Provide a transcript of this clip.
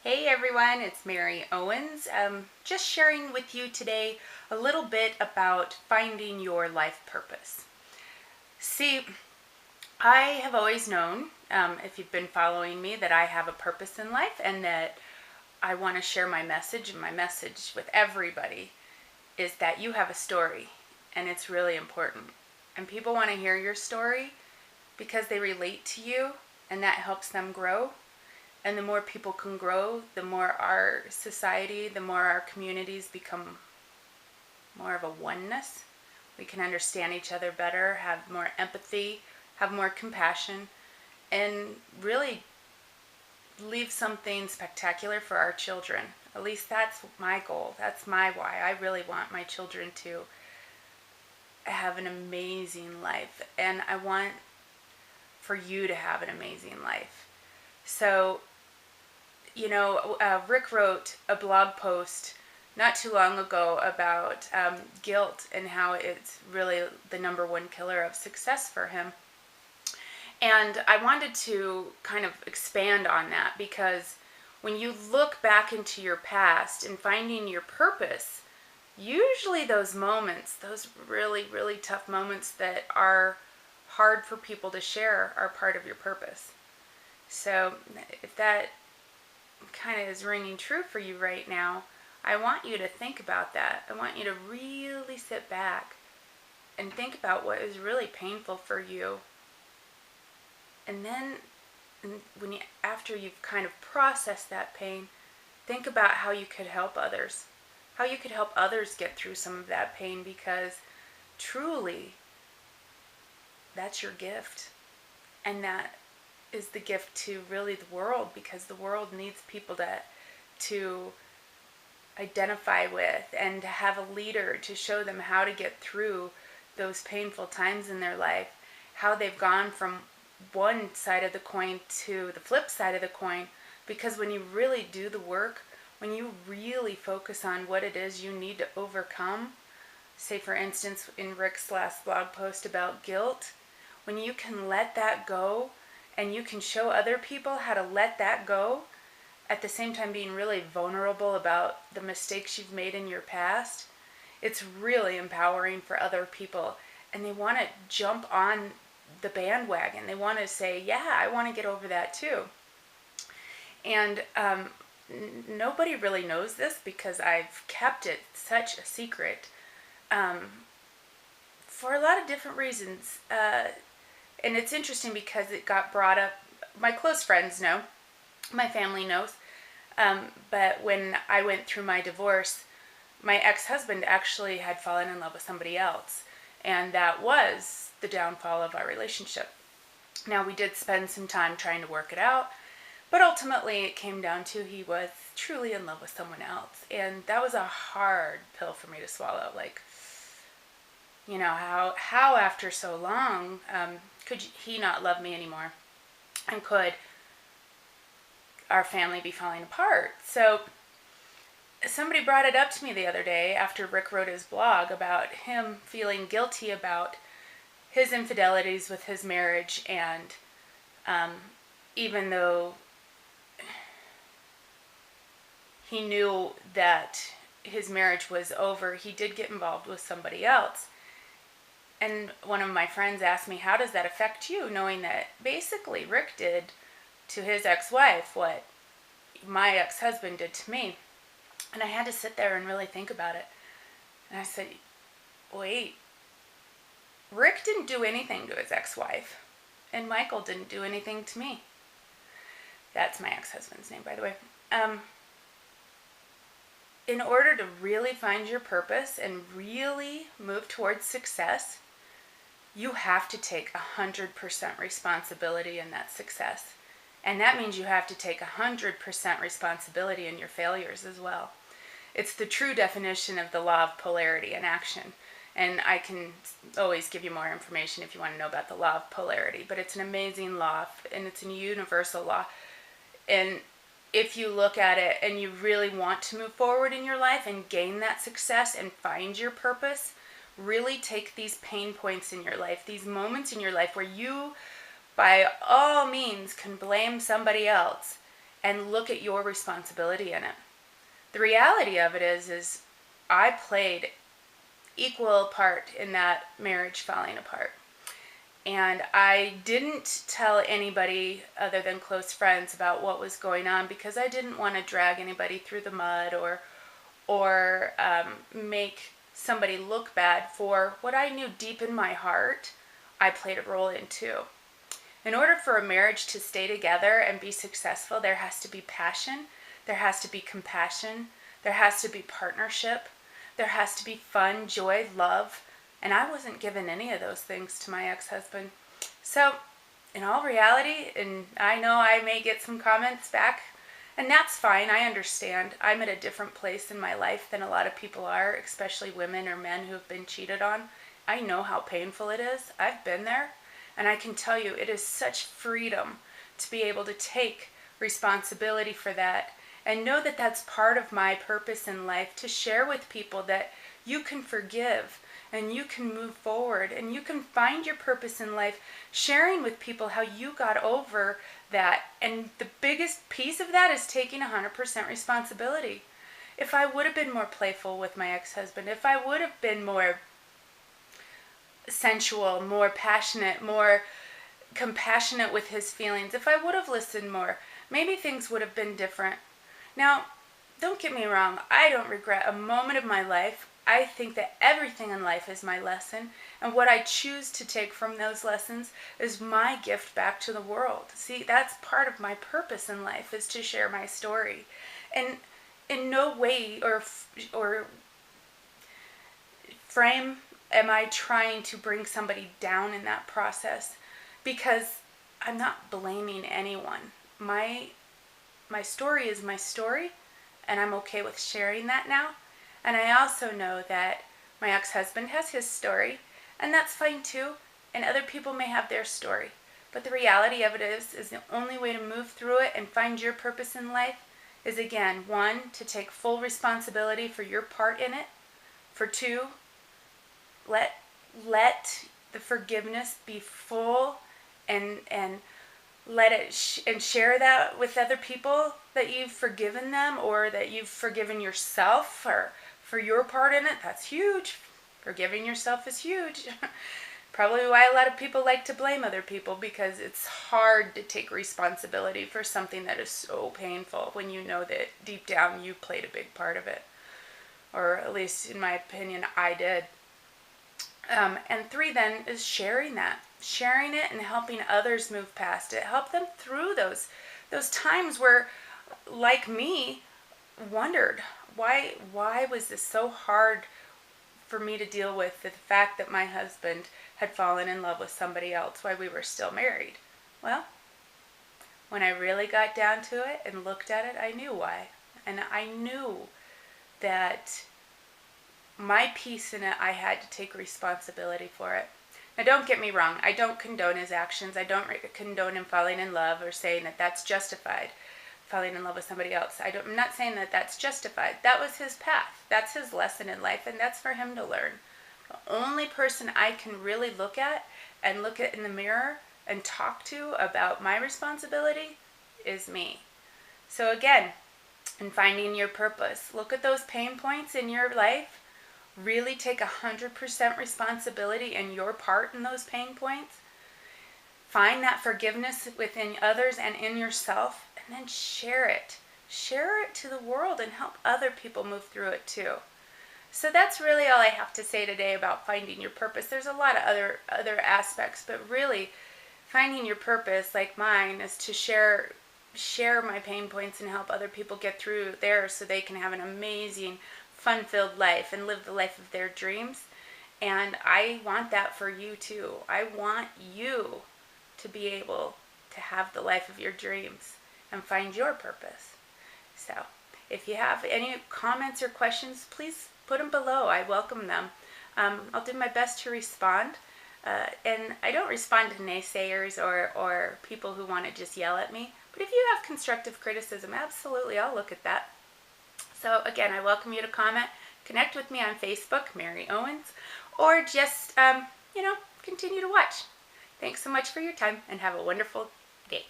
Hey everyone, it's Mary Owens. Just sharing with you today a little bit about finding your life purpose. See, I have always known, if you've been following me, that I have a purpose in life and that I want to share my message. And my message with everybody is that you have a story and it's really important. And people want to hear your story because they relate to you and that helps them grow. And the more people can grow, the more our society, the more our communities become more of a oneness. We can understand each other better, have more empathy, have more compassion, and really leave something spectacular for our children. At least that's my goal. That's my why. I really want my children to have an amazing life. And I want for you to have an amazing life. So Rick wrote a blog post not too long ago about guilt and how it's really the number one killer of success for him. And I wanted to kind of expand on that because when you look back into your past and finding your purpose, usually those moments, those really, really tough moments that are hard for people to share, are part of your purpose. So if that kind of is ringing true for you right now, I want you to think about that. I want you to really sit back and think about what is really painful for you. And then after you've kind of processed that pain, think about how you could help others. How you could help others get through some of that pain, because truly that's your gift. And that is the gift to really the world, because the world needs people to identify with and to have a leader to show them how to get through those painful times in their life, how they've gone from one side of the coin to the flip side of the coin. Because when you really do the work, when you really focus on what it is you need to overcome, say for instance in Rick's last blog post about guilt, when you can let that go and you can show other people how to let that go, at the same time being really vulnerable about the mistakes you've made in your past, it's really empowering for other people. And they want to jump on the bandwagon. They want to say, yeah, I want to get over that too. And nobody really knows this because I've kept it such a secret for a lot of different reasons. And it's interesting because it got brought up. My close friends know, my family knows. But when I went through my divorce, my ex-husband actually had fallen in love with somebody else. And that was the downfall of our relationship. Now, we did spend some time trying to work it out, but ultimately it came down to he was truly in love with someone else. And that was a hard pill for me to swallow. Like, how after so long could he not love me anymore? And could our family be falling apart? So somebody brought it up to me the other day after Rick wrote his blog about him feeling guilty about his infidelities with his marriage. And even though he knew that his marriage was over, he did get involved with somebody else. And one of my friends asked me, how does that affect you, knowing that basically Rick did to his ex-wife what my ex-husband did to me? And I had to sit there and really think about it. And I said, wait, Rick didn't do anything to his ex-wife, and Michael didn't do anything to me. That's my ex-husband's name, by the way. In order to really find your purpose and really move towards success, you have to take 100% responsibility in that success. And that means you have to take 100% responsibility in your failures as well. It's the true definition of the law of polarity in action. And I can always give you more information if you want to know about the law of polarity. But it's an amazing law, and it's a universal law. And if you look at it and you really want to move forward in your life and gain that success and find your purpose, really take these pain points in your life, these moments in your life where you, by all means, can blame somebody else and look at your responsibility in it. The reality of it is I played equal part in that marriage falling apart. And I didn't tell anybody other than close friends about what was going on because I didn't want to drag anybody through the mud or make somebody look bad for what I knew deep in my heart I played a role in too. In order for a marriage to stay together and be successful, there has to be passion, there has to be compassion, there has to be partnership, there has to be fun, joy, love, and I wasn't given any of those things to my ex-husband. So, in all reality, and I know I may get some comments back, and that's fine, I understand. I'm at a different place in my life than a lot of people are, especially women or men who have been cheated on. I know how painful it is. I've been there, and I can tell you it is such freedom to be able to take responsibility for that and know that that's part of my purpose in life, to share with people that you can forgive and you can move forward and you can find your purpose in life, sharing with people how you got over that. And the biggest piece of that is taking 100% responsibility. If I would have been more playful with my ex-husband, if I would have been more sensual, more passionate, more compassionate with his feelings, if I would have listened more, maybe things would have been different. Now, don't get me wrong, I don't regret a moment of my life. I think that everything in life is my lesson, and what I choose to take from those lessons is my gift back to the world. See, that's part of my purpose in life, is to share my story. And in no way or frame am I trying to bring somebody down in that process, because I'm not blaming anyone. My story is my story, and I'm okay with sharing that now. And I also know that my ex-husband has his story, and that's fine too, and other people may have their story. But the reality of it is the only way to move through it and find your purpose in life is, again, 1, to take full responsibility for your part in it. For 2, let the forgiveness be full, and let it and share that with other people, that you've forgiven them or that you've forgiven yourself for your part in it. That's huge. Forgiving yourself is huge. Probably why a lot of people like to blame other people, because it's hard to take responsibility for something that is so painful when you know that deep down you played a big part of it. Or at least in my opinion, I did. And 3 then is sharing that. Sharing it and helping others move past it. Help them through those times where, like me, wondered, why was this so hard for me to deal with, the fact that my husband had fallen in love with somebody else while we were still married? Well, when I really got down to it and looked at it, I knew why. And I knew that my piece in it, I had to take responsibility for it. Now, don't get me wrong. I don't condone his actions. I don't condone him falling in love or saying that that's justified, falling in love with somebody else. I'm not saying that that's justified. That was his path. That's his lesson in life, and that's for him to learn. The only person I can really look at in the mirror and talk to about my responsibility is me. So again, in finding your purpose, look at those pain points in your life. Really take 100% responsibility in your part in those pain points. Find that forgiveness within others and in yourself, and then share it. Share it to the world and help other people move through it too. So that's really all I have to say today about finding your purpose. There's a lot of other aspects, but really finding your purpose, like mine, is to share my pain points and help other people get through theirs so they can have an amazing, fun-filled life and live the life of their dreams. And I want that for you too. I want you to be able to have the life of your dreams and find your purpose. So if you have any comments or questions, please put them below. I welcome them. I'll do my best to respond. And I don't respond to naysayers or people who want to just yell at me. But if you have constructive criticism, absolutely, I'll look at that. So again, I welcome you to comment, connect with me on Facebook, Mary Owens, or just, continue to watch. Thanks so much for your time, and have a wonderful day.